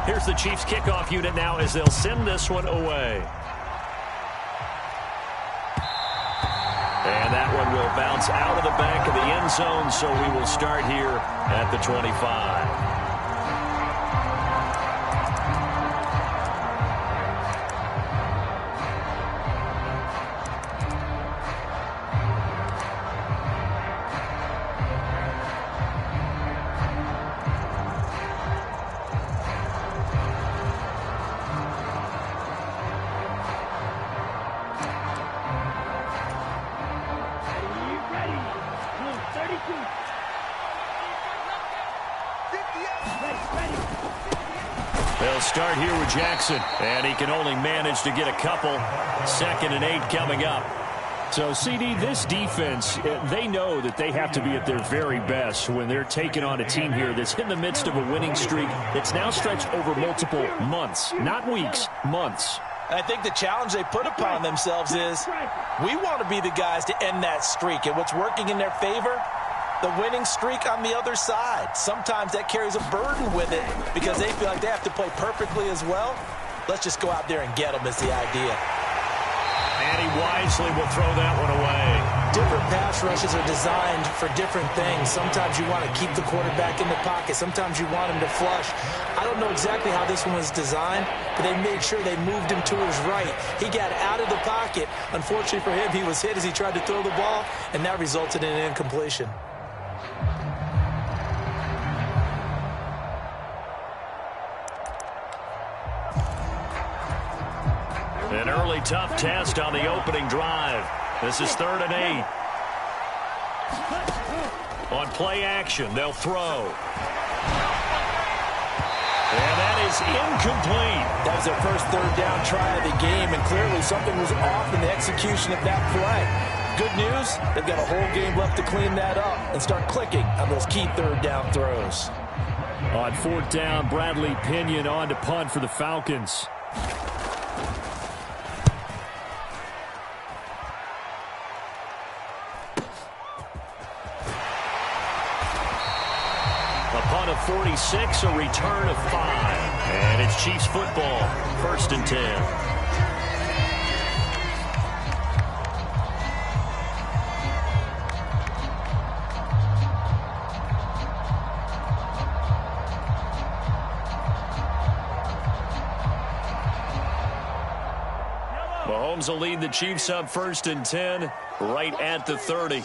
Here's the Chiefs kickoff unit now as they'll send this one away. And that one will bounce out of the back of the end zone, so we will start here at the 25. They'll start here with Jackson, and he can only manage to get a couple. 2nd and 8 coming up. So, CD, this defense, they know that they have to be at their very best when they're taking on a team here that's in the midst of a winning streak that's now stretched over multiple months, not weeks, months. I think the challenge they put upon themselves is we want to be the guys to end that streak. And what's working in their favor? The winning streak on the other side. Sometimes that carries a burden with it because they feel like they have to play perfectly as well. Let's just go out there and get them is the idea. And he wisely will throw that one away. Different pass rushes are designed for different things. Sometimes you want to keep the quarterback in the pocket. Sometimes you want him to flush. I don't know exactly how this one was designed, but they made sure they moved him to his right. He got out of the pocket. Unfortunately for him, he was hit as he tried to throw the ball, and that resulted in an incompletion. An early tough test on the opening drive. This is 3rd and 8. On play action, they'll throw. And that is incomplete. That was their first 3rd down try of the game, and clearly something was off in the execution of that play. Good news, they've got a whole game left to clean that up and start clicking on those key 3rd down throws. On 4th down, Bradley Pinion on to punt for the Falcons. A punt of 46, a return of 5. And it's Chiefs football, 1st and 10. Mahomes will lead the Chiefs up 1st and 10, right at the 30.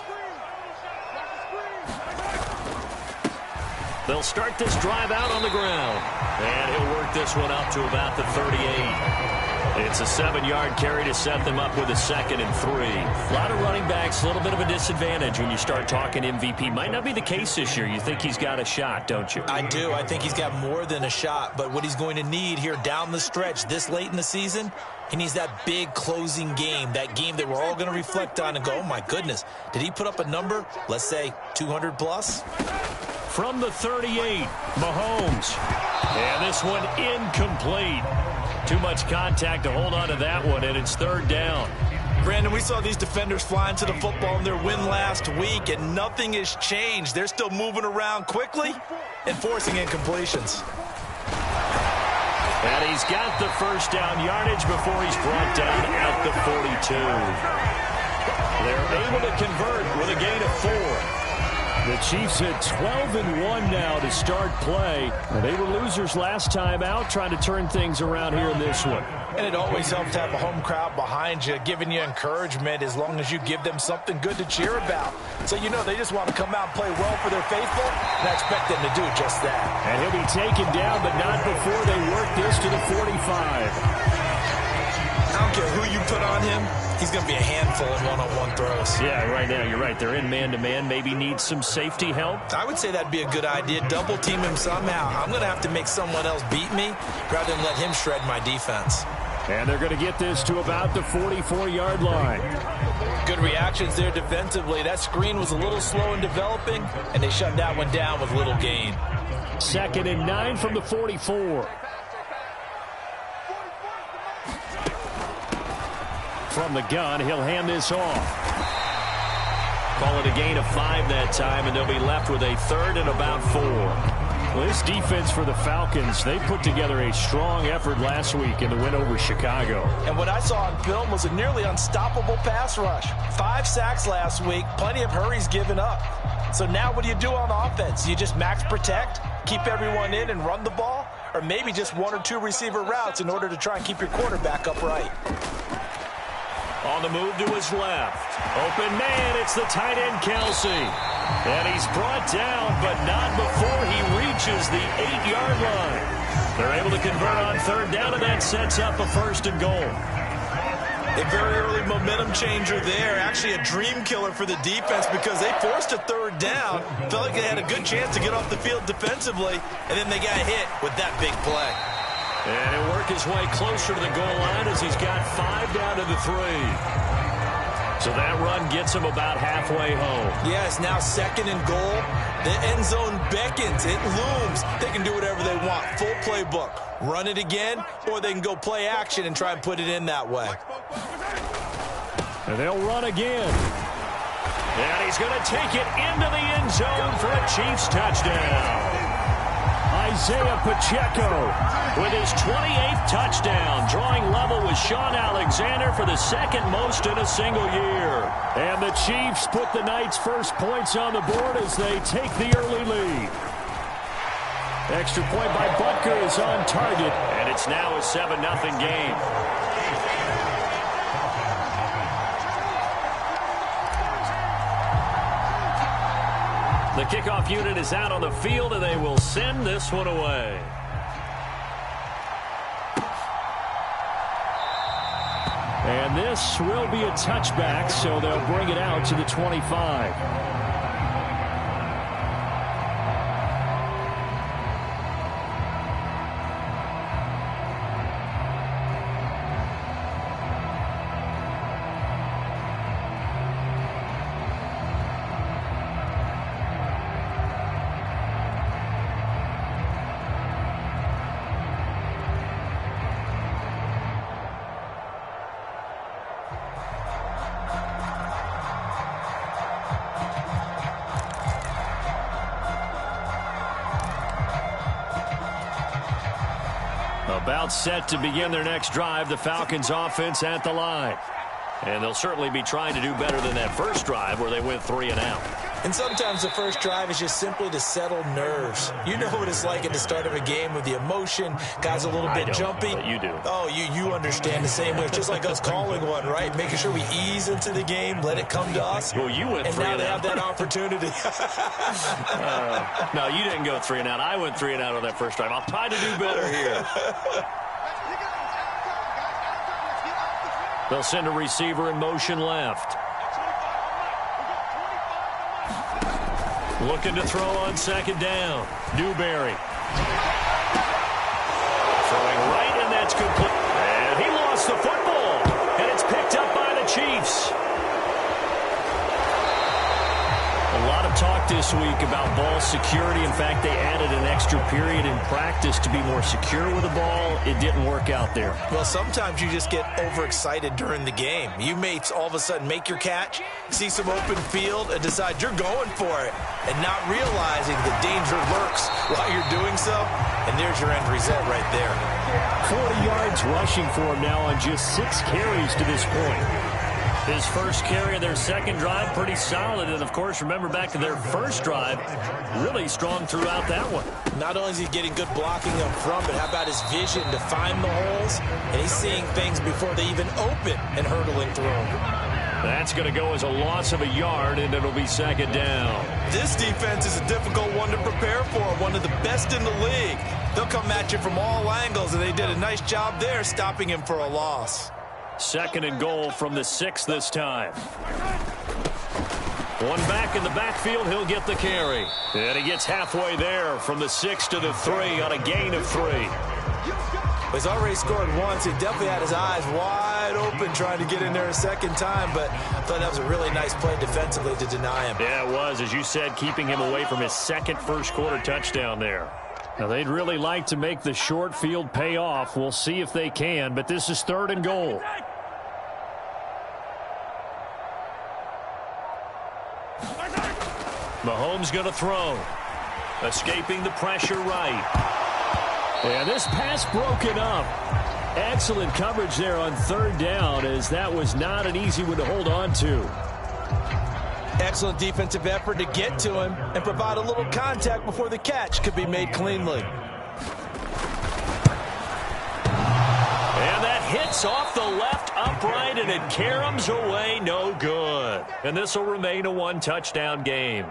They'll start this drive out on the ground. And he'll work this one up to about the 38. It's a 7-yard carry to set them up with a 2nd and 3. A lot of running backs, a little bit of a disadvantage when you start talking MVP. Might not be the case this year. You think he's got a shot, don't you? I do. I think he's got more than a shot. But what he's going to need here down the stretch this late in the season, he needs that big closing game, that game that we're all going to reflect on and go, oh, my goodness, did he put up a number, let's say 200 plus? From the 38, Mahomes. And this one incomplete. Too much contact to hold on to that one, and it's 3rd down. Brandon, we saw these defenders flying to the football in their win last week, and nothing has changed. They're still moving around quickly and forcing incompletions. And he's got the 1st down yardage before he's brought down at the 42. They're able to convert with a gain of 4. The Chiefs at 12-1 now to start play. They were losers last time out, trying to turn things around here in this one. And it always helps to have a home crowd behind you, giving you encouragement as long as you give them something good to cheer about. So you know they just want to come out and play well for their faithful, and I expect them to do just that. And he'll be taken down, but not before they work this to the 45. I don't care who you put on him. He's going to be a handful in one-on-one throws. Yeah, right now, you're right. They're in man-to-man. Maybe need some safety help. I would say that'd be a good idea. Double team him somehow. I'm going to have to make someone else beat me rather than let him shred my defense. And they're going to get this to about the 44-yard line. Good reactions there defensively. That screen was a little slow in developing, and they shut that one down with little gain. 2nd and 9 from the 44. From the gun, he'll hand this off. Call it a gain of 5 that time, and they'll be left with a 3rd and about 4. Well, this defense for the Falcons, they put together a strong effort last week in the win over Chicago. And what I saw on film was a nearly unstoppable pass rush. 5 sacks last week, plenty of hurries given up. So now what do you do on offense? You just max protect, keep everyone in and run the ball, or maybe just 1 or 2 receiver routes in order to try and keep your quarterback upright. On the move to his left. Open man, it's the tight end, Kelsey. And he's brought down, but not before he reaches the 8-yard line. They're able to convert on 3rd down, and that sets up a 1st and goal. A very early momentum changer there. Actually a dream killer for the defense because they forced a 3rd down. Felt like they had a good chance to get off the field defensively, and then they got hit with that big play. And he'll work his way closer to the goal line as he's got 5 down to the 3. So that run gets him about halfway home. Yeah, it's now 2nd and goal. The end zone beckons. It looms. They can do whatever they want. Full playbook. Run it again, or they can go play action and try and put it in that way. And they'll run again. And he's going to take it into the end zone for a Chiefs touchdown. Isaiah Pacheco with his 28th touchdown, drawing level with Sean Alexander for the 2nd most in a single year. And the Chiefs put the Knights' first points on the board as they take the early lead. Extra point by Butker is on target. And it's now a 7-0 game. The kickoff unit is out on the field, and they will send this one away. And this will be a touchback, so they'll bring it out to the 25. About set to begin their next drive, the Falcons offense at the line. And they'll certainly be trying to do better than that first drive where they went 3 and out. And sometimes the first drive is just simply to settle nerves. You know what it's like at the start of a game with the emotion. Guys a little bit jumpy. But you do. Oh, you understand the same way. It's just like us calling one, right? Making sure we ease into the game, let it come to us. Well, you went 3 and out. And now they have that opportunity. No, you didn't go 3 and out. I went 3 and out on that first drive. I'll try to do better here. They'll send a receiver in motion left. Looking to throw on 2nd down. Newberry. Throwing right, and that's complete. And he lost the football. And it's picked up by the Chiefs. A lot of talk this week about ball security. In fact, they added an extra period in practice to be more secure with the ball. It didn't work out there. Well, sometimes you just get overexcited during the game. You may all of a sudden make your catch, see some open field, and decide you're going for it, and not realizing the danger lurks while you're doing so. And there's your end result right there. 40 yards rushing for him now on just 6 carries to this point. His first carry of their second drive, pretty solid. And, of course, remember back to their first drive, really strong throughout that one. Not only is he getting good blocking up front, but how about his vision to find the holes? And he's seeing things before they even open and hurdling through them. That's going to go as a loss of a yard, and it'll be second down. This defense is a difficult one to prepare for, one of the best in the league. They'll come at you from all angles, and they did a nice job there stopping him for a loss. Second and goal from the 6 this time. One back in the backfield, he'll get the carry. And he gets halfway there from the 6 to the 3 on a gain of 3. He's already scored once. He definitely had his eyes wide open trying to get in there a second time, but I thought that was a really nice play defensively to deny him. Yeah, it was, as you said, keeping him away from his second first-quarter touchdown there. Now, they'd really like to make the short field pay off. We'll see if they can, but this is 3rd and goal. Mahomes going to throw. Escaping the pressure right. And this pass broken up. Excellent coverage there on third down, as that was not an easy one to hold on to. Excellent defensive effort to get to him and provide a little contact before the catch could be made cleanly. And that hits off the left upright, and it caroms away, no good. And this will remain a one-touchdown game.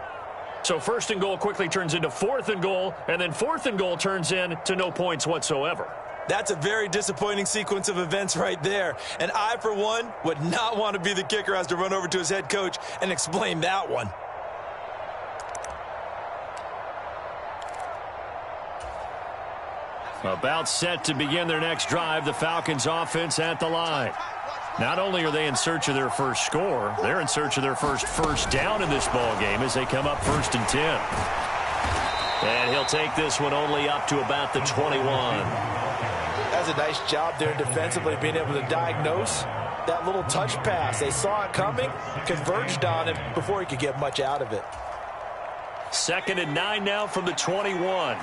So first and goal quickly turns into fourth and goal, and then fourth and goal turns into no points whatsoever. That's a very disappointing sequence of events right there. And I, for one, would not want to be the kicker who has to run over to his head coach and explain that one. About set to begin their next drive, the Falcons offense at the line. Not only are they in search of their first score, they're in search of their first down in this ball game as they come up 1st and 10. And he'll take this one only up to about the 21. That's a nice job there defensively, being able to diagnose that little touch pass. They saw it coming, converged on it before he could get much out of it. 2nd and 9 now from the 21.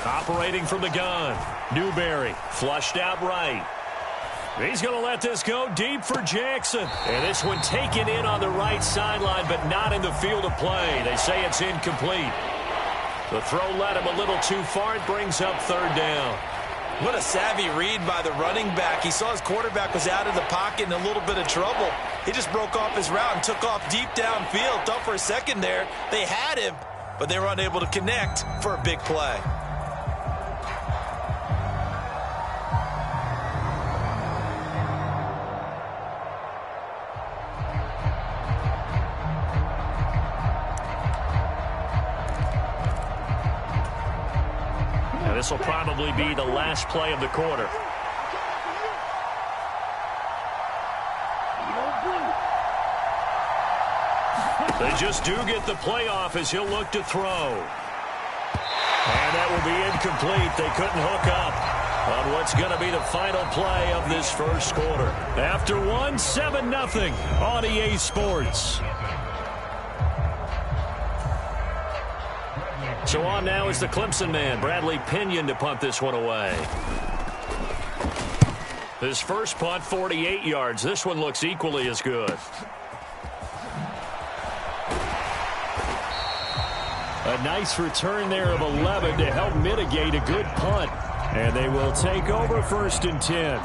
Operating from the gun. Newberry flushed out right. He's going to let this go deep for Jackson. And this one taken in on the right sideline, but not in the field of play. They say it's incomplete. The throw led him a little too far. It brings up 3rd down. What a savvy read by the running back. He saw his quarterback was out of the pocket in a little bit of trouble. He just broke off his route and took off deep downfield. Thought for a second there they had him, but they were unable to connect for a big play. This will probably be the last play of the quarter. They just do get the playoff as he'll look to throw. And that will be incomplete. They couldn't hook up on what's going to be the final play of this first quarter. After one, 7-0 on EA Sports. So on now is the Clemson man, Bradley Pinion, to punt this one away. His first punt, 48 yards. This one looks equally as good. A nice return there of 11 to help mitigate a good punt. And they will take over 1st and 10.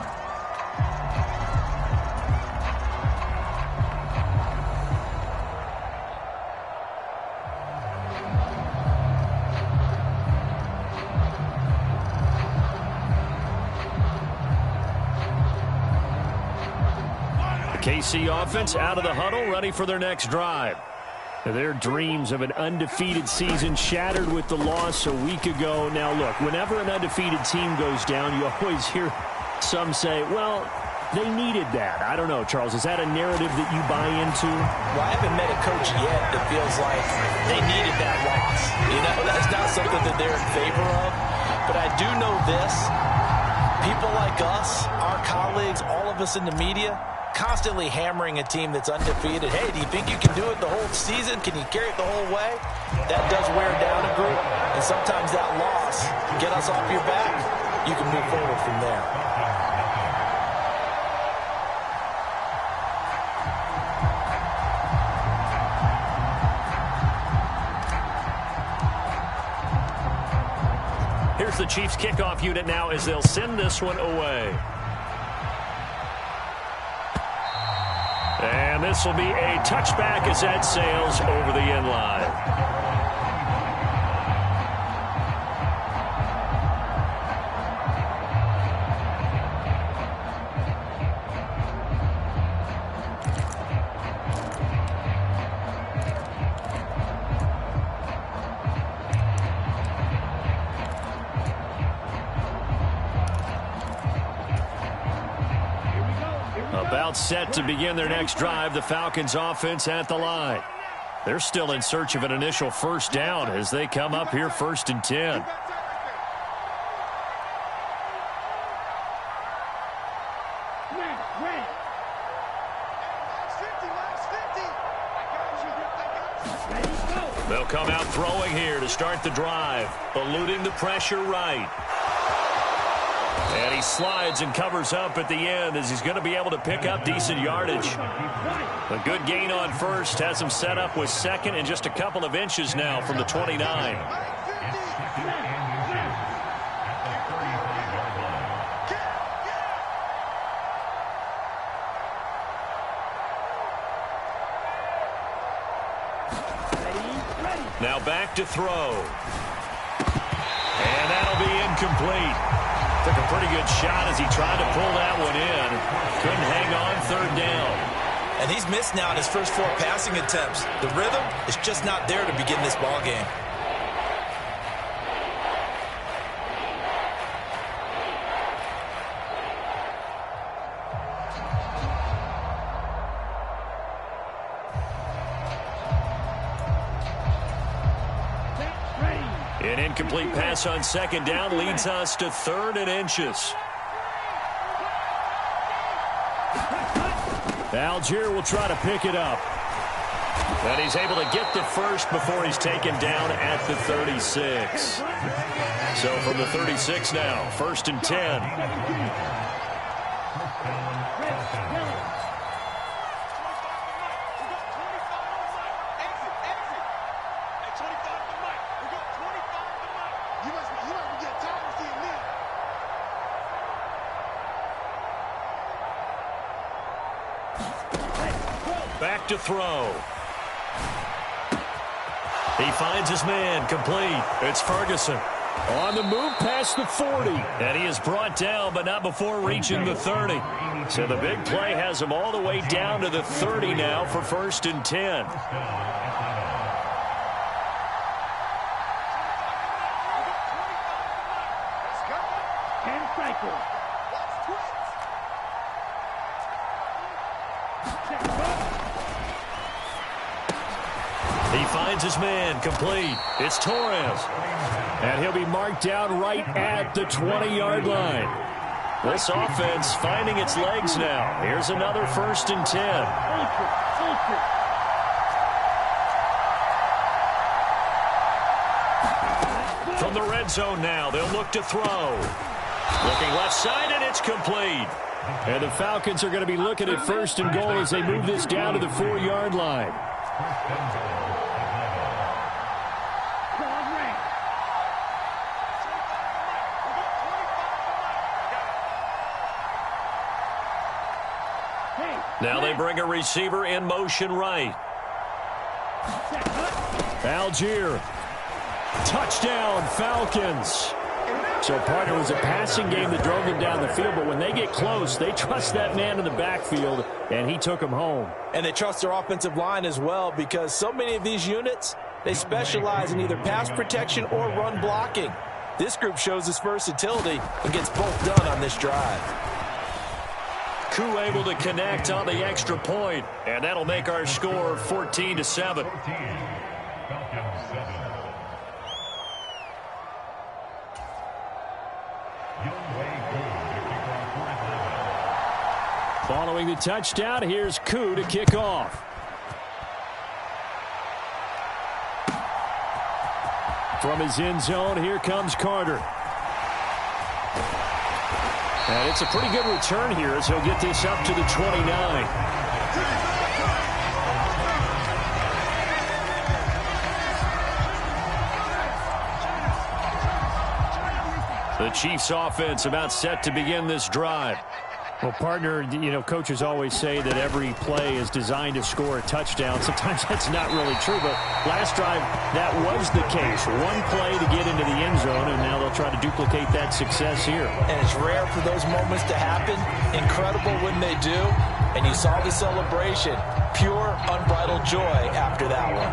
KC offense out of the huddle, ready for their next drive. Their dreams of an undefeated season shattered with the loss a week ago. Now, look, whenever an undefeated team goes down, you always hear some say, well, they needed that. I don't know, Charles. Is that a narrative that you buy into? Well, I haven't met a coach yet that feels like they needed that loss. You know, that's not something that they're in favor of. But I do know this. People like us, our colleagues, all of us in the media, constantly hammering a team that's undefeated. Hey, do you think you can do it the whole season? Can you carry it the whole way? That does wear down a group. And sometimes that loss, get us off your back, you can move forward from there. Here's the Chiefs kickoff unit now as they'll send this one away. And this will be a touchback as that sails over the end line. About set to begin their next drive, the Falcons offense at the line. They're still in search of an initial first down as they come up here 1st and 10. They'll come out throwing here to start the drive, eluding the pressure right. And he slides and covers up at the end as he's going to be able to pick up decent yardage. A good gain on first has him set up with second and just a couple of inches now from the 29. Now back to throw. And that'll be incomplete. Took a pretty good shot as he tried to pull that one in. Couldn't hang on third down. And he's missed now in his first 4 passing attempts. The rhythm is just not there to begin this ball game. An incomplete pass on second down leads us to 3rd and inches. Algier will try to pick it up. And he's able to get the first before he's taken down at the 36. So from the 36 now, 1st and 10. Back to throw. He finds his man, complete. It's Ferguson. On the move past the 40. And he is brought down, but not before reaching the 30. So the big play has him all the way down to the 30 now for 1st and 10. He finds his man, complete. It's Torres. And he'll be marked down right at the 20-yard line. This offense finding its legs now. Here's another 1st and 10. From the red zone now, they'll look to throw. Looking left side, and it's complete. And the Falcons are going to be looking at 1st and goal as they move this down to the 4-yard line. Now they bring a receiver in motion right. Algier. Touchdown, Falcons. So, partner, it was a passing game that drove them down the field, but when they get close, they trust that man in the backfield, and he took him home. And they trust their offensive line as well, because so many of these units, they specialize in either pass protection or run blocking. This group shows its versatility and gets both done on this drive. Koo able to connect on the extra point, and that'll make our score 14-7. Following the touchdown, here's Koo to kick off. From his end zone, here comes Carter. And it's a pretty good return here as he'll get this up to the 29. The Chiefs offense about set to begin this drive. Well, partner, you know, coaches always say that every play is designed to score a touchdown. Sometimes that's not really true, but last drive, that was the case. One play to get into the end zone, and now they'll try to duplicate that success here. And it's rare for those moments to happen. Incredible when they do. And you saw the celebration. Pure, unbridled joy after that one.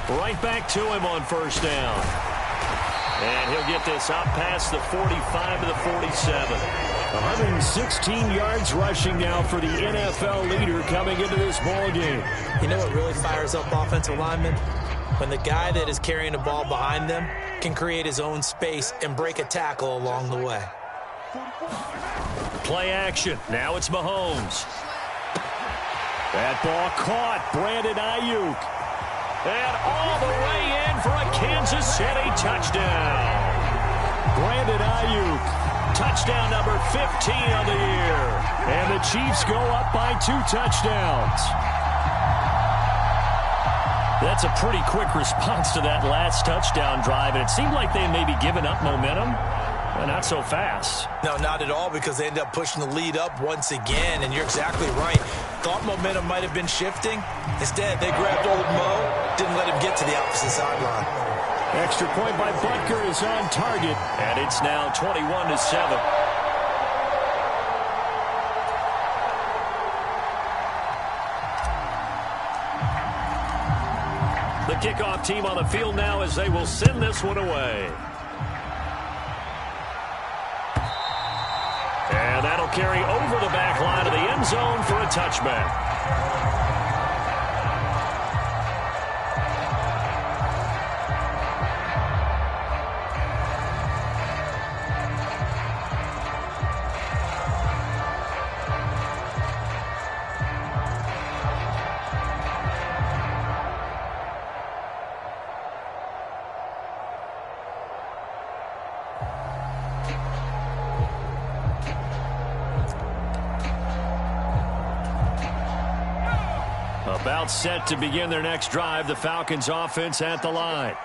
Right back to him on 1st down. And he'll get this up past the 45 to the 47. 116 yards rushing now for the NFL leader coming into this ball game. You know what really fires up offensive linemen? when the guy that is carrying the ball behind them can create his own space and break a tackle along the way. Play action. Now it's Mahomes. That ball caught. Brandon Ayuk. And all the way in for a Kansas City touchdown. Brandon Ayuk. Touchdown number 15 of the year. And the Chiefs go up by 2 touchdowns. That's a pretty quick response to that last touchdown drive. And it seemed like they may be giving up momentum. But not so fast. No, not at all, because they ended up pushing the lead up once again. And you're exactly right. Thought momentum might have been shifting. Instead, they grabbed old Mo, didn't let him get to the opposite sideline. Extra point by Butker is on target. And it's now 21-7. The kickoff team on the field now as they will send this one away. And that'll carry over the back line of the end zone for a touchback. About set to begin their next drive, the Falcons offense at the line.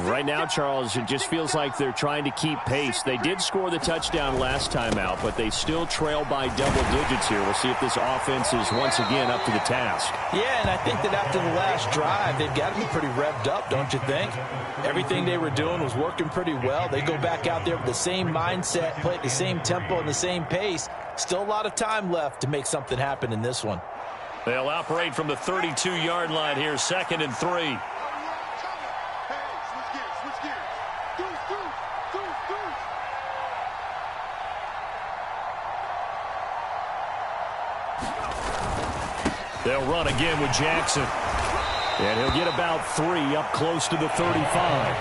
Right now, Charles, it just feels like they're trying to keep pace. They did score the touchdown last time out, but they still trail by double digits here. We'll see if this offense is once again up to the task. Yeah, and I think that after the last drive, they've got to be pretty revved up, don't you think? Everything they were doing was working pretty well. They go back out there with the same mindset, play at the same tempo and the same pace. Still a lot of time left to make something happen in this one. They'll operate from the 32-yard line here, 2nd and 3. They'll run again with Jackson. And he'll get about 3 up close to the 35.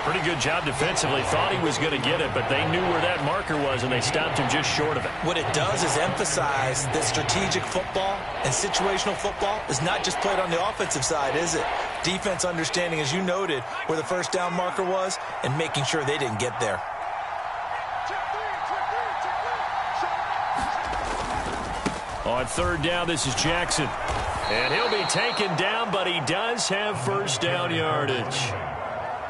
Pretty good job defensively. Thought he was going to get it, but they knew where that marker was, and they stopped him just short of it. What it does is emphasize that strategic football and situational football is not just played on the offensive side, is it? Defense understanding, as you noted, where the first down marker was and making sure they didn't get there. On 3rd down, this is Jackson. And he'll be taken down, but he does have first down yardage.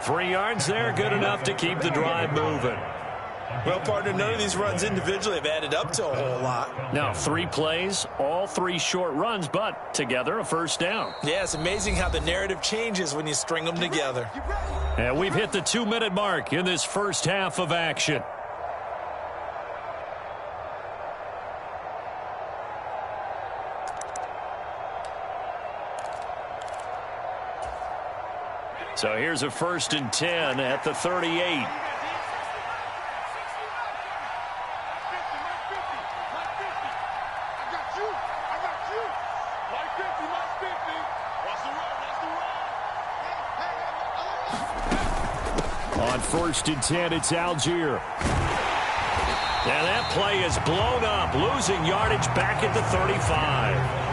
3 yards there, good enough to keep the drive moving. Well, partner, none of these runs individually have added up to a whole lot. Now, 3 plays, all 3 short runs, but together a first down. Yeah, it's amazing how the narrative changes when you string them together. And we've hit the 2-minute mark in this first half of action. So here's a 1st and 10 at the 38. On 1st and 10, it's Algier. And that play is blown up, losing yardage back at the 35.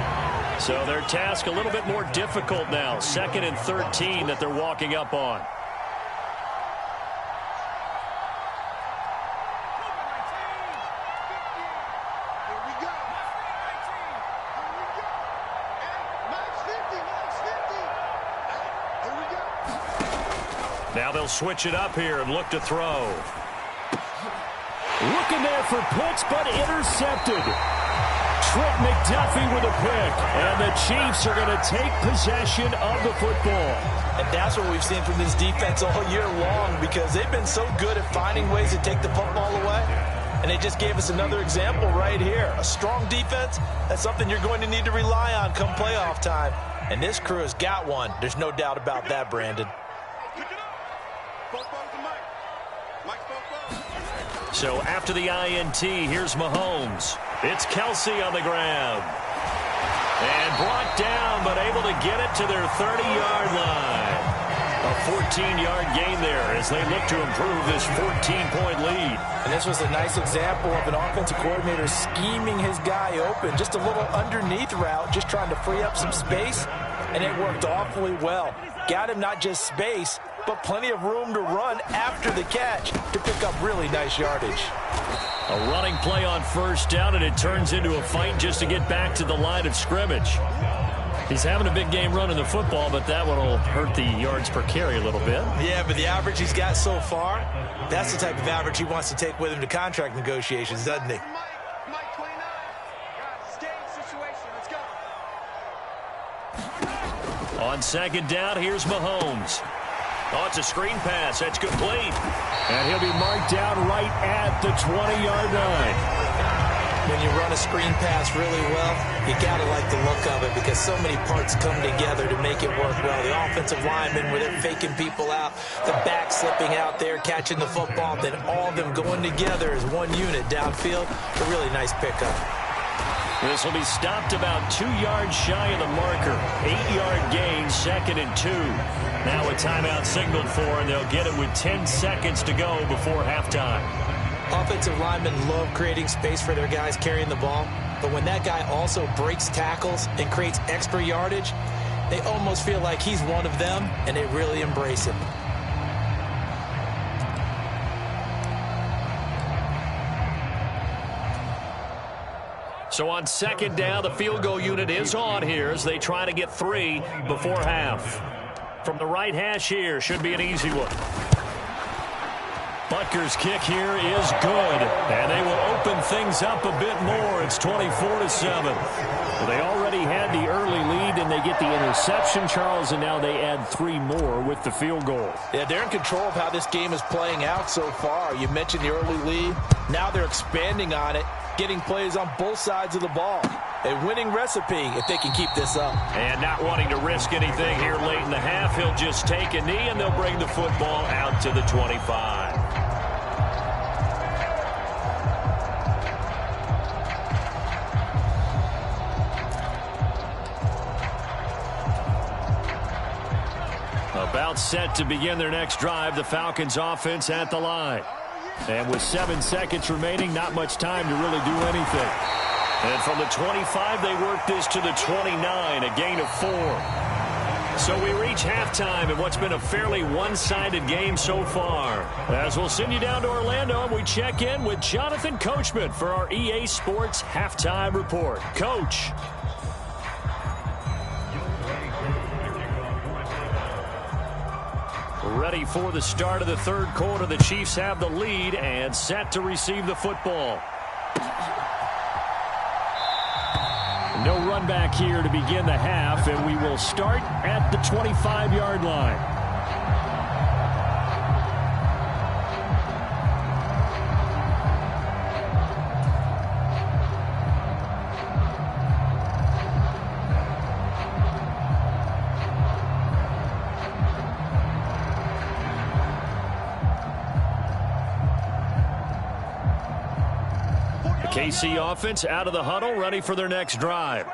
So their task a little bit more difficult now. 2nd and 13 that they're walking up on. Now they'll switch it up here and look to throw. Looking there for Pitts, but intercepted. Trent McDuffie with a pick, and the Chiefs are going to take possession of the football. And that's what we've seen from this defense all year long, because they've been so good at finding ways to take the football away. And they just gave us another example right here. A strong defense, that's something you're going to need to rely on come playoff time. And this crew has got one. There's no doubt about that, Brandon. So after the INT, here's Mahomes. It's Kelsey on the ground. And brought down, but able to get it to their 30-yard line. A 14-yard gain there as they look to improve this 14-point lead. And this was a nice example of an offensive coordinator scheming his guy open. Just a little underneath route, just trying to free up some space, and it worked awfully well. Got him not just space, but plenty of room to run after the catch to pick up really nice yardage. A running play on first down, and it turns into a fight just to get back to the line of scrimmage. He's having a big game running the football, but that one will hurt the yards per carry a little bit. Yeah, but the average he's got so far, that's the type of average he wants to take with him to contract negotiations, doesn't he? On second down, here's Mahomes. Oh, it's a screen pass. That's complete. And he'll be marked down right at the 20-yard line. When you run a screen pass really well, you got to like the look of it because so many parts come together to make it work well. The offensive linemen, where they're faking people out, the back slipping out there, catching the football, then all of them going together as one unit downfield. A really nice pickup. This will be stopped about 2 yards shy of the marker. 8-yard gain, 2nd and 2. Now a timeout signaled for, and they'll get it with 10 seconds to go before halftime. Offensive linemen love creating space for their guys carrying the ball, but when that guy also breaks tackles and creates extra yardage, they almost feel like he's one of them, and they really embrace him. So on second down, the field goal unit is on here as they try to get 3 before half. From the right hash here, should be an easy one. Butker's kick here is good, and they will open things up a bit more. It's 24-7. Well, they already had the early lead, and they get the interception, Charles, and now they add 3 more with the field goal. Yeah, they're in control of how this game is playing out so far. You mentioned the early lead. Now they're expanding on it, getting plays on both sides of the ball. A winning recipe if they can keep this up. And not wanting to risk anything here late in the half, he'll just take a knee, and they'll bring the football out to the 25. About set to begin their next drive, the Falcons offense at the line. And with 7 seconds remaining, not much time to really do anything. And from the 25, they work this to the 29, a gain of 4. So we reach halftime in what's been a fairly one-sided game so far. As we'll send you down to Orlando, and we check in with Jonathan Coachman for our EA Sports Halftime Report. Coach. Ready for the start of the third quarter. The Chiefs have the lead and set to receive the football. No run back here to begin the half, and we will start at the 25-yard line. KC offense out of the huddle, ready for their next drive.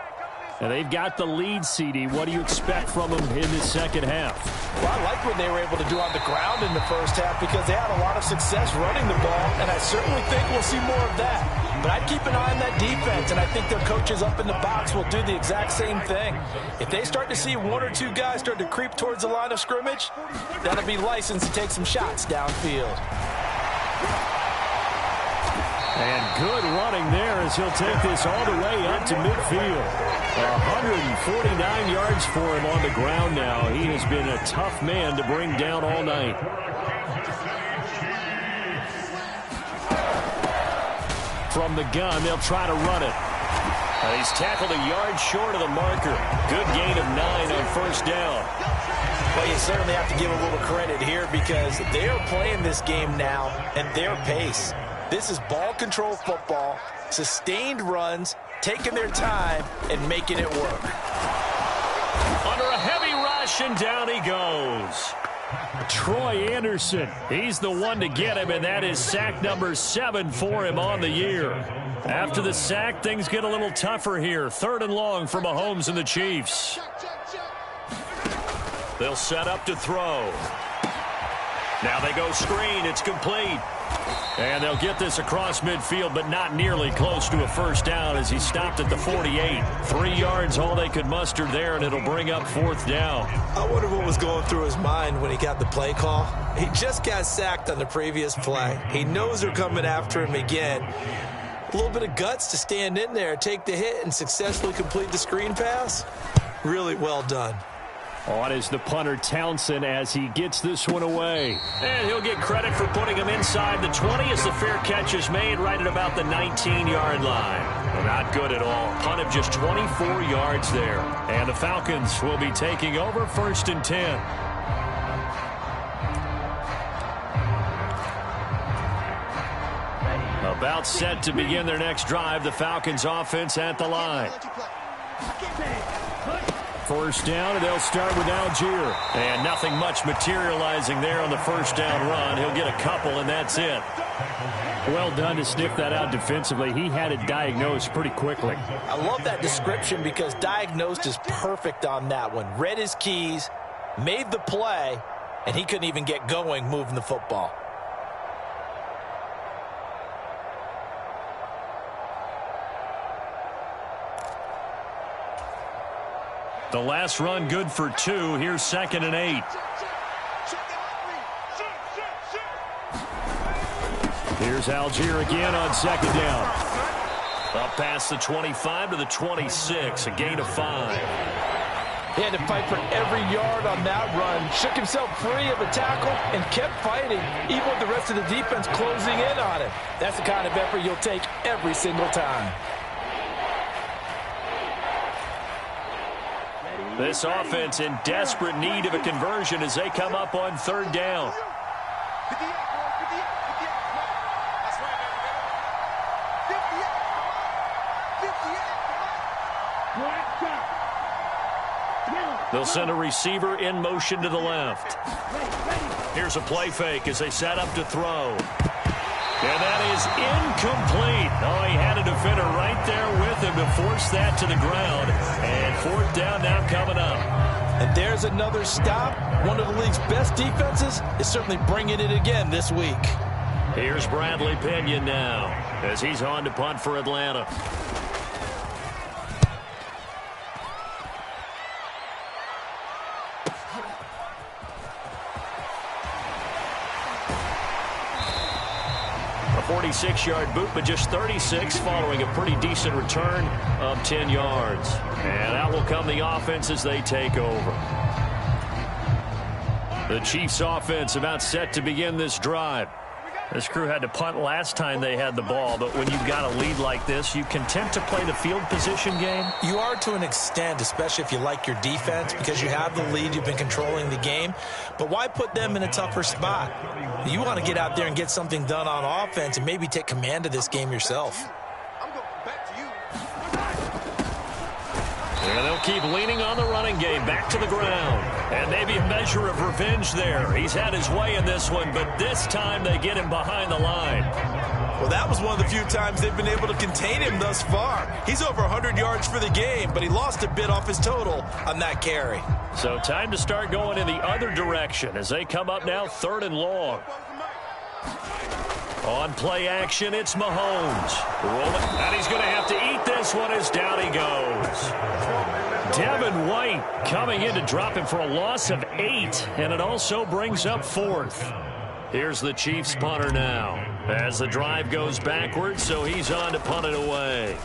And they've got the lead, CD. What do you expect from them in the second half? Well, I like what they were able to do on the ground in the first half because they had a lot of success running the ball, and I certainly think we'll see more of that. But I'd keep an eye on that defense, and I think their coaches up in the box will do the exact same thing. If they start to see 1 or 2 guys start to creep towards the line of scrimmage, that'll be licensed to take some shots downfield. And good running there as he'll take this all the way up to midfield. 149 yards for him on the ground now. He has been a tough man to bring down all night. From the gun, they'll try to run it. He's tackled a yard short of the marker. Good gain of 9 on first down. Well, you certainly have to give a little credit here because they are playing this game now at their pace. This is ball control football, sustained runs, taking their time, and making it work. Under a heavy rush, and down he goes. Troy Anderson, he's the one to get him, and that is sack number 7 for him on the year. After the sack, things get a little tougher here. 3rd and long for Mahomes and the Chiefs. They'll set up to throw. Now they go screen. It's complete. And they'll get this across midfield, but not nearly close to a first down as he stopped at the 48. 3 yards, all they could muster there, and it'll bring up 4th down. I wonder what was going through his mind when he got the play call. He just got sacked on the previous play. He knows they're coming after him again. A little bit of guts to stand in there, take the hit, and successfully complete the screen pass. Really well done. On is the punter, Townsend, as he gets this one away. And he'll get credit for putting him inside the 20 as the fair catch is made right at about the 19-yard line. Well, not good at all. Punt of just 24 yards there. And the Falcons will be taking over 1st and 10. About set to begin their next drive. The Falcons offense at the line. 1st down, and they'll start with Algier. And nothing much materializing there on the 1st down run. He'll get a couple, and that's it. Well done to sniff that out defensively. He had it diagnosed pretty quickly. I love that description because diagnosed is perfect on that one. Read his keys, made the play, and he couldn't even get going moving the football. The last run good for 2. Here's 2nd and 8. Here's Algier again on 2nd down. Up past the 25 to the 26, a gain of 5. He had to fight for every yard on that run. Shook himself free of a tackle and kept fighting, even with the rest of the defense closing in on him. That's the kind of effort you'll take every single time. This offense in desperate need of a conversion as they come up on 3rd down. They'll send a receiver in motion to the left. Here's a play fake as they set up to throw. And that is incomplete. Oh, he had a defender right there with him to force that to the ground. And 4th down now coming up. And there's another stop. One of the league's best defenses is certainly bringing it again this week. Here's Bradley Pinion now as he's on to punt for Atlanta. A 46-yard boot, but just 36 following a pretty decent return of 10 yards. And out will come the offense as they take over. The Chiefs offense about set to begin this drive. This crew had to punt last time they had the ball, but when you've got a lead like this, you content to play the field position game? You are to an extent, especially if you like your defense, because you have the lead, you've been controlling the game. But why put them in a tougher spot? You want to get out there and get something done on offense and maybe take command of this game yourself. And they'll keep leaning on the running game, back to the ground. And maybe a measure of revenge there. He's had his way in this one, but this time they get him behind the line. Well, that was one of the few times they've been able to contain him thus far. He's over 100 yards for the game, but he lost a bit off his total on that carry. So time to start going in the other direction as they come up now 3rd and long. On play action, it's Mahomes. Rolling, and he's going to have to eat this one as down he goes. Devin White coming in to drop him for a loss of 8, and it also brings up 4th. Here's the Chiefs punter now as the drive goes backwards, so he's on to punt it away.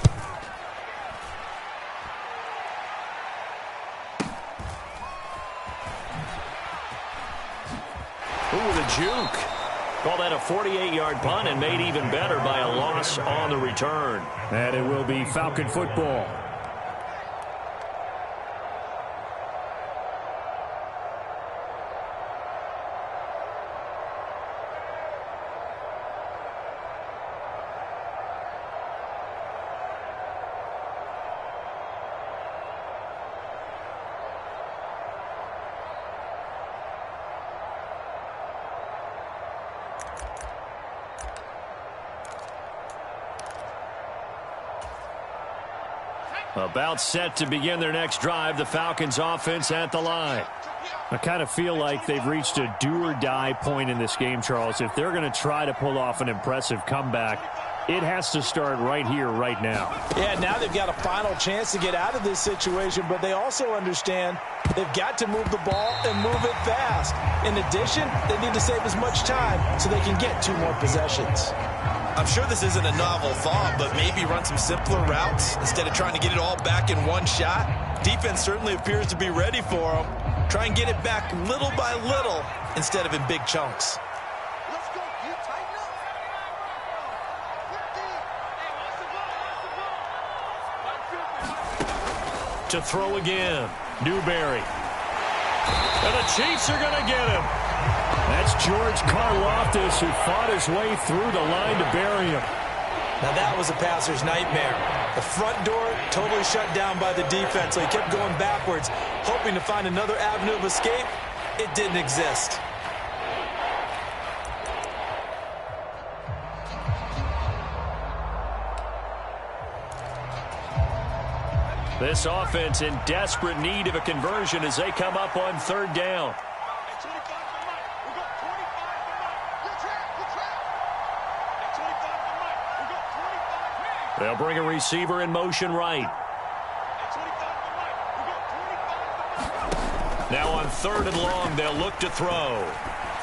Ooh, the juke. Call that a 48-yard punt and made even better by a loss on the return. And it will be Falcon football. About set to begin their next drive, the Falcons offense at the line. I kind of feel like they've reached a do-or-die point in this game, Charles. If they're going to try to pull off an impressive comeback, it has to start right here, right now. Yeah, now they've got a final chance to get out of this situation, but they also understand they've got to move the ball and move it fast. In addition, they need to save as much time so they can get 2 more possessions. I'm sure this isn't a novel thought, but maybe run some simpler routes instead of trying to get it all back in one shot. Defense certainly appears to be ready for them. Try and get it back little by little instead of in big chunks. To throw again, Newberry. And the Chiefs are going to get him. That's George Karlaftis, who fought his way through the line to bury him. Now that was a passer's nightmare. The front door totally shut down by the defense, so he kept going backwards, hoping to find another avenue of escape. It didn't exist. This offense in desperate need of a conversion as they come up on 3rd down. They'll bring a receiver in motion right. Now on 3rd and long, they'll look to throw.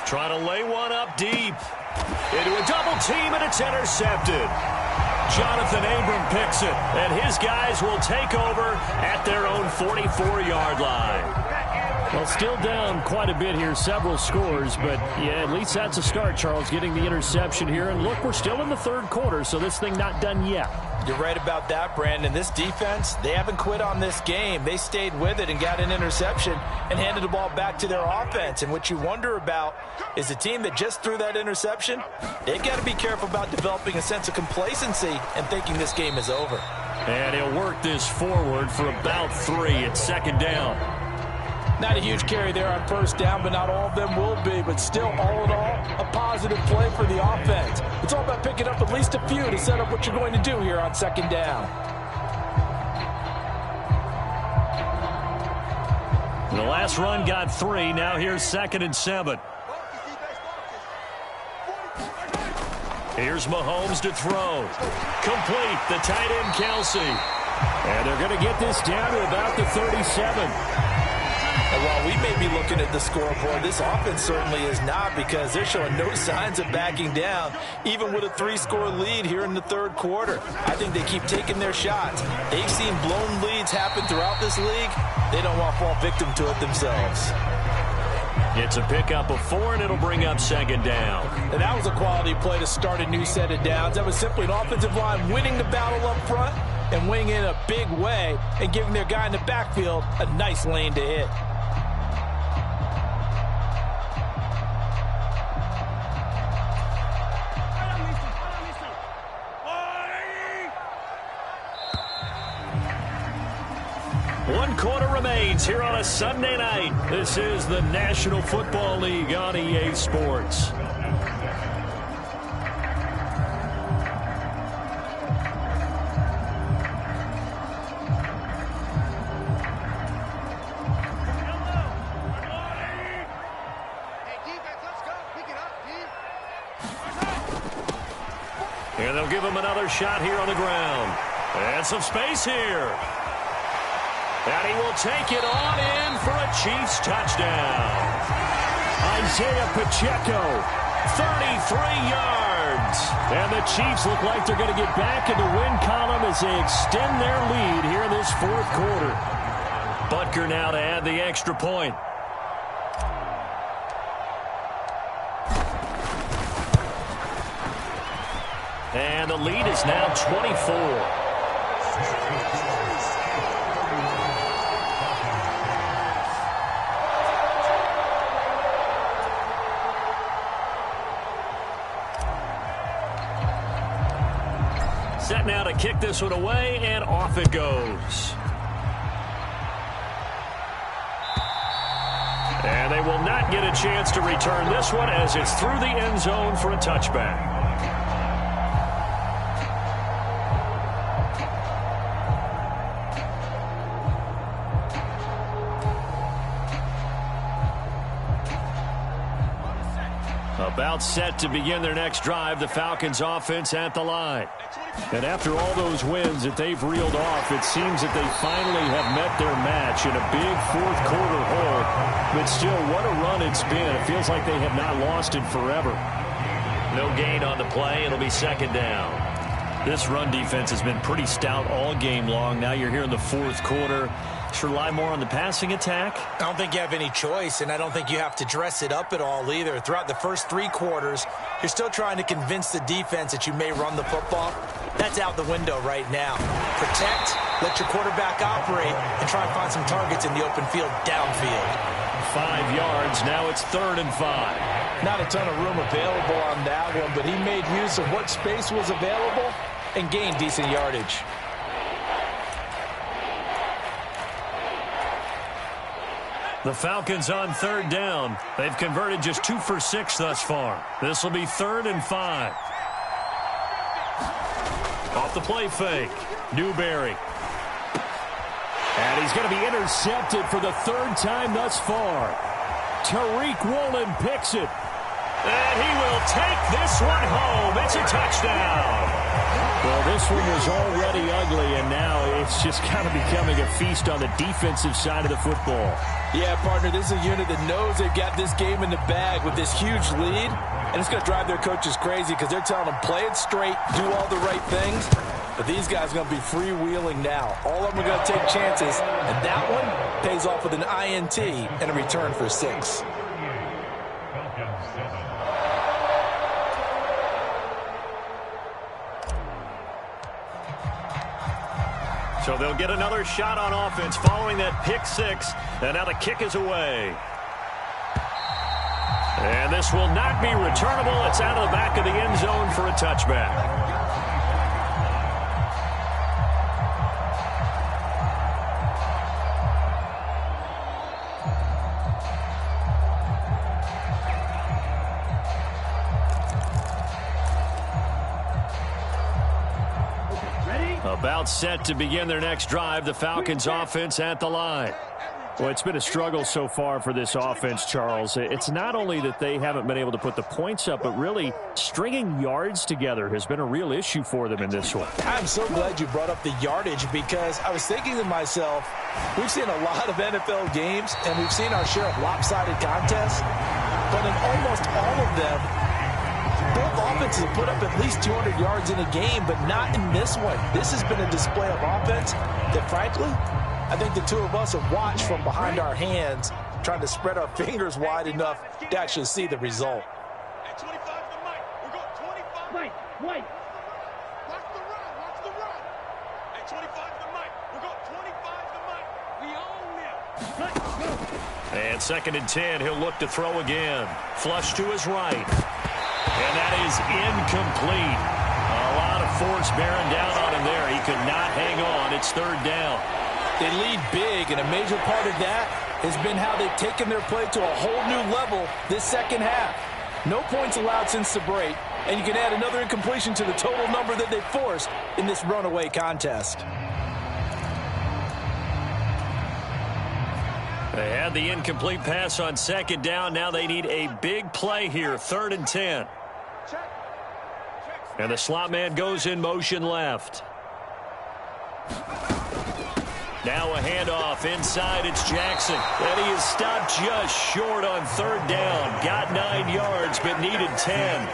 Trying to lay one up deep. Into a double team, and it's intercepted. Jonathan Abram picks it, and his guys will take over at their own 44-yard line. Well, still down quite a bit here, several scores, but yeah, at least that's a start, Charles, getting the interception here. And look, we're still in the 3rd quarter, so this thing not done yet. You're right about that, Brandon. This defense, they haven't quit on this game. They stayed with it and got an interception and handed the ball back to their offense. And what you wonder about is the team that just threw that interception, they've got to be careful about developing a sense of complacency and thinking this game is over. And he'll work this forward for about 3 at 2nd down. Not a huge carry there on 1st down, but not all of them will be. But still, all in all, a positive play for the offense. It's all about picking up at least a few to set up what you're going to do here on 2nd down. The last run got 3. Now here's 2nd and 7. Here's Mahomes to throw. Complete. The tight end, Kelsey. And they're going to get this down to about the 37. And while we may be looking at the scoreboard, this offense certainly is not, because they're showing no signs of backing down, even with a 3-score lead here in the 3rd quarter. I think they keep taking their shots. They've seen blown leads happen throughout this league. They don't want to fall victim to it themselves. It's a pickup of 4, and it'll bring up 2nd down. And that was a quality play to start a new set of downs. That was simply an offensive line winning the battle up front and winning in a big way and giving their guy in the backfield a nice lane to hit. One quarter remains here on a Sunday night. This is the National Football League on EA Sports. And they'll give him another shot here on the ground. And some space here. And he will take it on in for a Chiefs touchdown. Isaiah Pacheco, 33 yards. And the Chiefs look like they're going to get back in the win column as they extend their lead here in this 4th quarter. Butker now to add the extra point. And the lead is now 24. Set now to kick this one away, and off it goes. And they will not get a chance to return this one as it's through the end zone for a touchback. About set to begin their next drive, the Falcons offense at the line. And after all those wins that they've reeled off, it seems that they finally have met their match in a big fourth-quarter hole. But still, what a run it's been. It feels like they have not lost it forever. No gain on the play. It'll be second down. This run defense has been pretty stout all game long. Now you're here in the fourth quarter. Should rely more on the passing attack? I don't think you have any choice, and I don't think you have to dress it up at all either. Throughout the first 3 quarters, you're still trying to convince the defense that you may run the football. That's out the window right now. Protect, let your quarterback operate, and try and find some targets in the open field downfield. 5 yards. Now it's 3rd and 5. Not a ton of room available on that one, but he made use of what space was available and gained decent yardage. The Falcons on 3rd down. They've converted just 2 for 6 thus far. This will be 3rd and 5. Off the play fake. Newberry. And he's going to be intercepted for the 3rd time thus far. Tariq Woolen picks it. And he will take this one home. It's a touchdown. Well, this one was already ugly, and now it's just kind of becoming a feast on the defensive side of the football. Yeah, partner, this is a unit that knows they've got this game in the bag with this huge lead, and it's going to drive their coaches crazy because they're telling them play it straight, do all the right things. But these guys are going to be freewheeling now. All of them are going to take chances, and that one pays off with an INT and a return for 6. So they'll get another shot on offense following that pick 6. And now the kick is away. And this will not be returnable. It's out of the back of the end zone for a touchback. About set to begin their next drive, the Falcons offense at the line. Well, it's been a struggle so far for this offense, Charles. It's not only that they haven't been able to put the points up, but really stringing yards together has been a real issue for them in this one. I'm so glad you brought up the yardage because I was thinking to myself, we've seen a lot of NFL games and we've seen our share of lopsided contests, but in almost all of them, both offenses have put up at least 200 yards in a game, but not in this one. This has been a display of offense that, frankly, I think the two of us have watched from behind our hands, trying to spread our fingers wide enough to actually see the result. At 25 to Mike. We're going 25. Mike. Watch the run. At 25 to Mike. We're going 25 to Mike. We own them. And 2nd and 10. He'll look to throw again. Flush to his right. And that is incomplete. A lot of force bearing down on him there. He could not hang on. It's 3rd down. They lead big, and a major part of that has been how they've taken their play to a whole new level this second half. No points allowed since the break, and you can add another incompletion to the total number that they've forced in this runaway contest. They had the incomplete pass on 2nd down. Now they need a big play here. 3rd and 10. And the slot man goes in motion left. Now a handoff inside. It's Jackson. And he is stopped just short on 3rd down. Got 9 yards, but needed 10.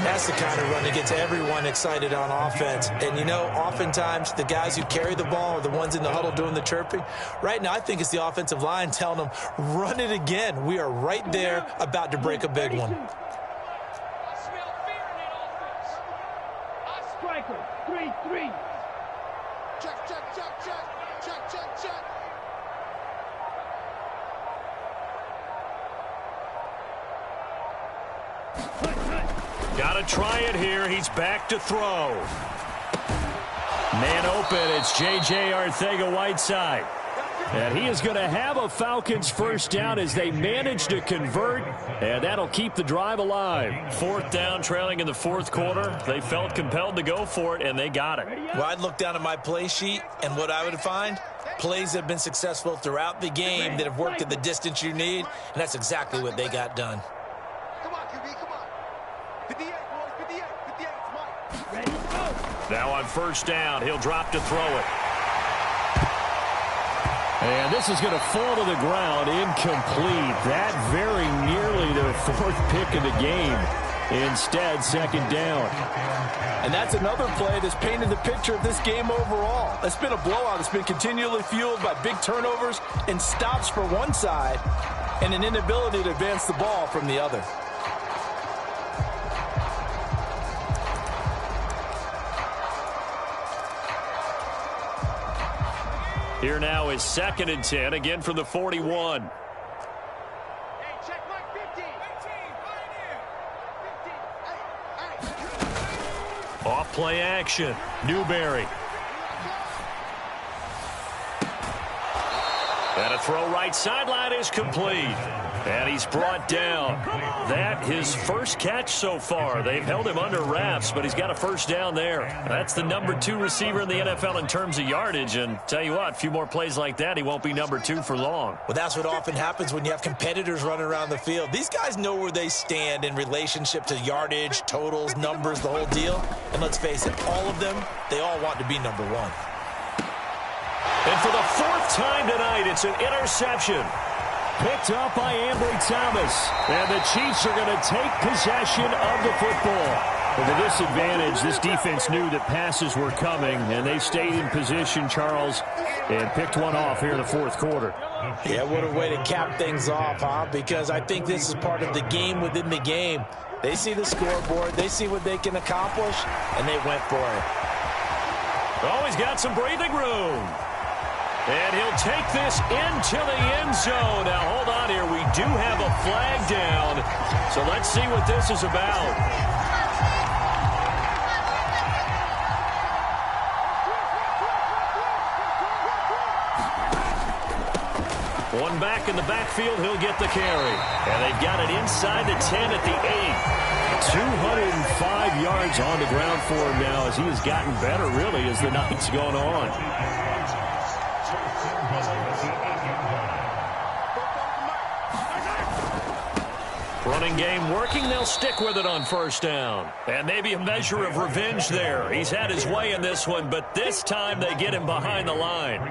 That's the kind of run that gets everyone excited on offense. And, you know, oftentimes the guys who carry the ball are the ones in the huddle doing the chirping. Right now, I think it's the offensive line telling them, run it again. We are right there about to break a big one. I smell fear in that offense. Striker, 3-3. Check. Got to try it here. He's back to throw. Man open. It's J.J. Arcega-Whiteside. And he is going to have a Falcons first down as they manage to convert, and that'll keep the drive alive. 4th down, trailing in the 4th quarter. They felt compelled to go for it, and they got it. Well, I'd look down at my play sheet, and what I would find, plays that have been successful throughout the game that have worked at the distance you need, and that's exactly what they got done. Come on, QB. Now on first down, he'll drop to throw it. And this is going to fall to the ground, incomplete. That very nearly their fourth pick of the game. Instead, second down. And that's another play that's painted the picture of this game overall. It's been a blowout. It's been continually fueled by big turnovers and stops for one side and an inability to advance the ball from the other. Here now is 2nd and 10, again from the 41. Hey, check Mike 50. 15. Off play action. Newberry. And a throw right sideline is complete. And he's brought down. That his first catch so far. They've held him under wraps, but he's got a first down there. That's the number 2 receiver in the NFL in terms of yardage. And tell you what, a few more plays like that, he won't be number 2 for long. Well, that's what often happens when you have competitors running around the field. These guys know where they stand in relationship to yardage, totals, numbers, the whole deal. And let's face it, all of them, they all want to be number 1. And for the 4th time tonight, it's an interception. Picked up by Ambry Thomas. And the Chiefs are going to take possession of the football. With a disadvantage, this defense knew that passes were coming, and they stayed in position, Charles, and picked one off here in the 4th quarter. Yeah, what a way to cap things off, huh? Because I think this is part of the game within the game. They see the scoreboard, they see what they can accomplish, and they went for it. Oh, he's got some breathing room. And he'll take this into the end zone. Now, hold on here. We do have a flag down. So let's see what this is about. One back in the backfield. He'll get the carry. And they've got it inside the 10 at the 8. 205 yards on the ground for him now as he has gotten better, really, as the night's gone on. Running game working. They'll stick with it on first down. And maybe a measure of revenge there. He's had his way in this one, but this time they get him behind the line.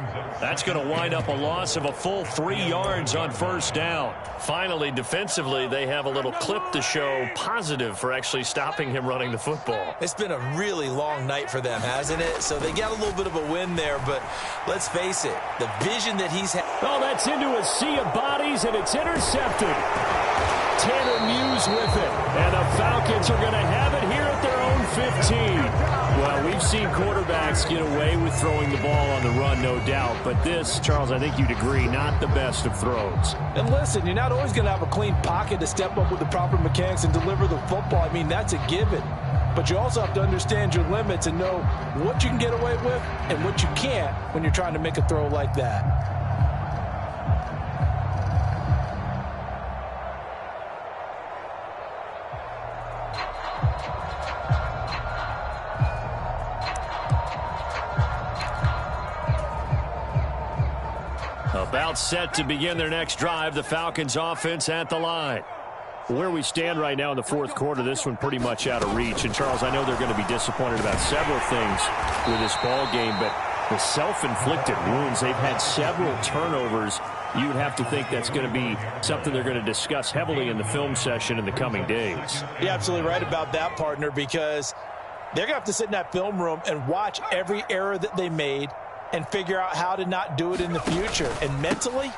That's going to wind up a loss of a full 3 yards on first down. Finally, defensively, they have a little clip to show positive for actually stopping him running the football. It's been a really long night for them, hasn't it? So they got a little bit of a win there, but let's face it, the vision that he's had. Oh, that's into a sea of bodies, and it's intercepted. Tanner Muse with it, and the Falcons are going to have it here at their own 15. Well, we've seen quarterbacks get away with throwing the ball on the run, no doubt, but this, Charles, I think you'd agree, not the best of throws. And listen, you're not always going to have a clean pocket to step up with the proper mechanics and deliver the football. I mean, that's a given. But you also have to understand your limits and know what you can get away with and what you can't when you're trying to make a throw like that. About set to begin their next drive, the Falcons offense at the line. Where we stand right now in the 4th quarter, this one pretty much out of reach. And, Charles, I know they're going to be disappointed about several things with this ball game, but the self-inflicted wounds, they've had several turnovers. You'd have to think that's going to be something they're going to discuss heavily in the film session in the coming days. You're absolutely right about that, partner, because they're going to have to sit in that film room and watch every error that they made and figure out how to not do it in the future. And mentally,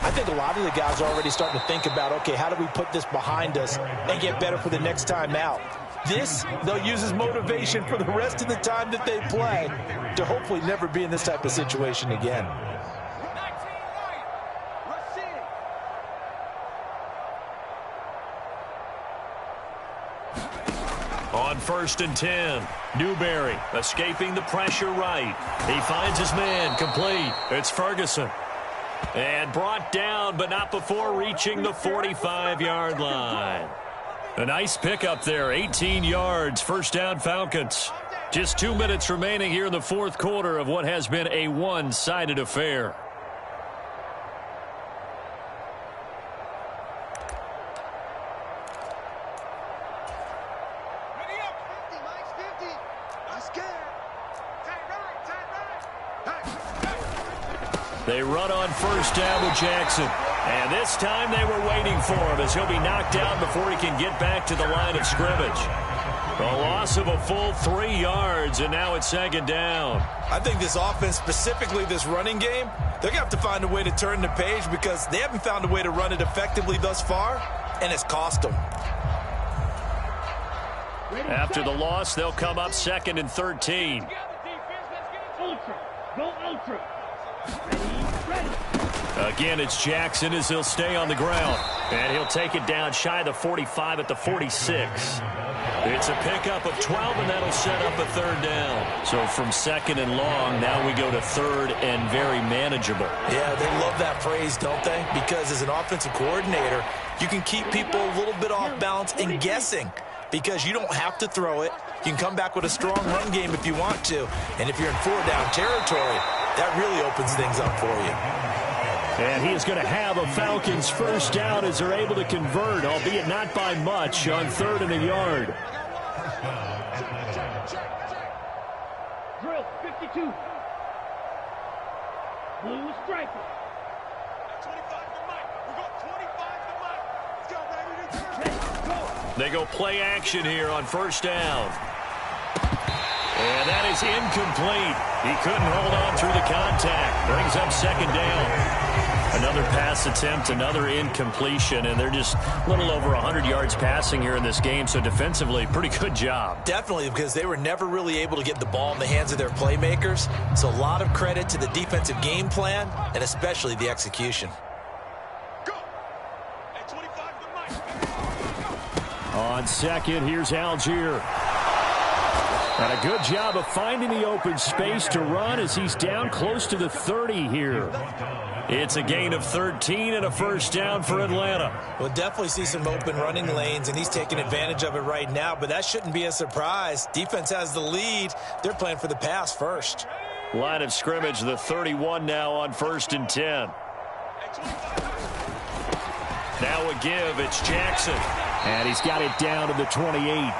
I think a lot of the guys are already starting to think about, okay, how do we put this behind us and get better for the next time out? This, they'll use as motivation for the rest of the time that they play to hopefully never be in this type of situation again. On 1st and 10, Newberry escaping the pressure right. He finds his man, complete. It's Ferguson. And brought down, but not before reaching the 45-yard line. A nice pickup there, 18 yards, first down Falcons. Just 2 minutes remaining here in the 4th quarter of what has been a one-sided affair. Ready up. 50, Mike's 50. I'm scared. They run on first down with Jackson. And this time they were waiting for him as he'll be knocked down before he can get back to the line of scrimmage. A loss of a full 3 yards, and now it's second down. I think this offense, specifically this running game, they're going to have to find a way to turn the page because they haven't found a way to run it effectively thus far, and it's cost them. After the loss, they'll come up 2nd and 13. Ultra. Go ultra. Again, it's Jackson as he'll stay on the ground. And he'll take it down shy of the 45 at the 46. It's a pickup of 12, and that'll set up a 3rd down. So from 2nd and long, now we go to 3rd and very manageable. Yeah, they love that phrase, don't they? Because as an offensive coordinator, you can keep people a little bit off balance and guessing because you don't have to throw it. You can come back with a strong run game if you want to. And if you're in 4-down territory, that really opens things up for you. And he is going to have a Falcons first down as they're able to convert, albeit not by much, on 3rd and a yard. Drill 52. Blue striker. 25 to Mike. We got 25 to Mike. Let's go, baby. Go. They go play action here on first down. And that is incomplete. He couldn't hold on through the contact. Brings up 2nd down. Another pass attempt, another incompletion, and they're just a little over 100 yards passing here in this game, so defensively, pretty good job. Definitely, because they were never really able to get the ball in the hands of their playmakers. So a lot of credit to the defensive game plan and especially the execution. Go. At 25 to Mike. On 2nd, here's Algier. And a good job of finding the open space to run as he's down close to the 30 here. It's a gain of 13 and a first down for Atlanta. We'll definitely see some open running lanes, and he's taking advantage of it right now, but that shouldn't be a surprise. Defense has the lead. They're playing for the pass first. Line of scrimmage, the 31 now on 1st and 10. Now a give, it's Jackson. And he's got it down to the 28.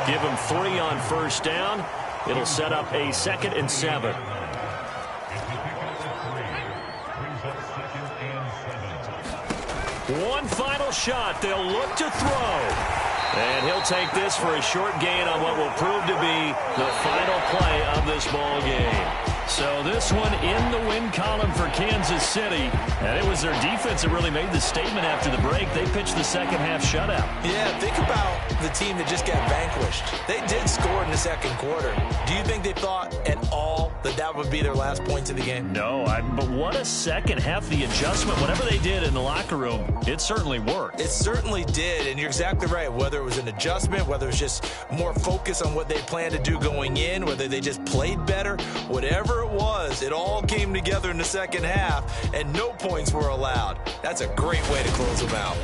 Give him 3 on first down. It'll set up a 2nd and 7. One final shot. They'll look to throw. And he'll take this for a short gain on what will prove to be the final play of this ball game. So this one in the win column for Kansas City. And it was their defense that really made the statement after the break. They pitched the second half shutout. Yeah, think about the team that just got vanquished. They did score in the 2nd quarter. Do you think they thought at all that that would be their last points of the game? No, but what a second half. The adjustment, whatever they did in the locker room, it certainly worked. It certainly did, and you're exactly right. Whether it was an adjustment, whether it was just more focus on what they planned to do going in, whether they just played better, whatever it was, it all came together in the second half, and no points were allowed. That's a great way to close them out.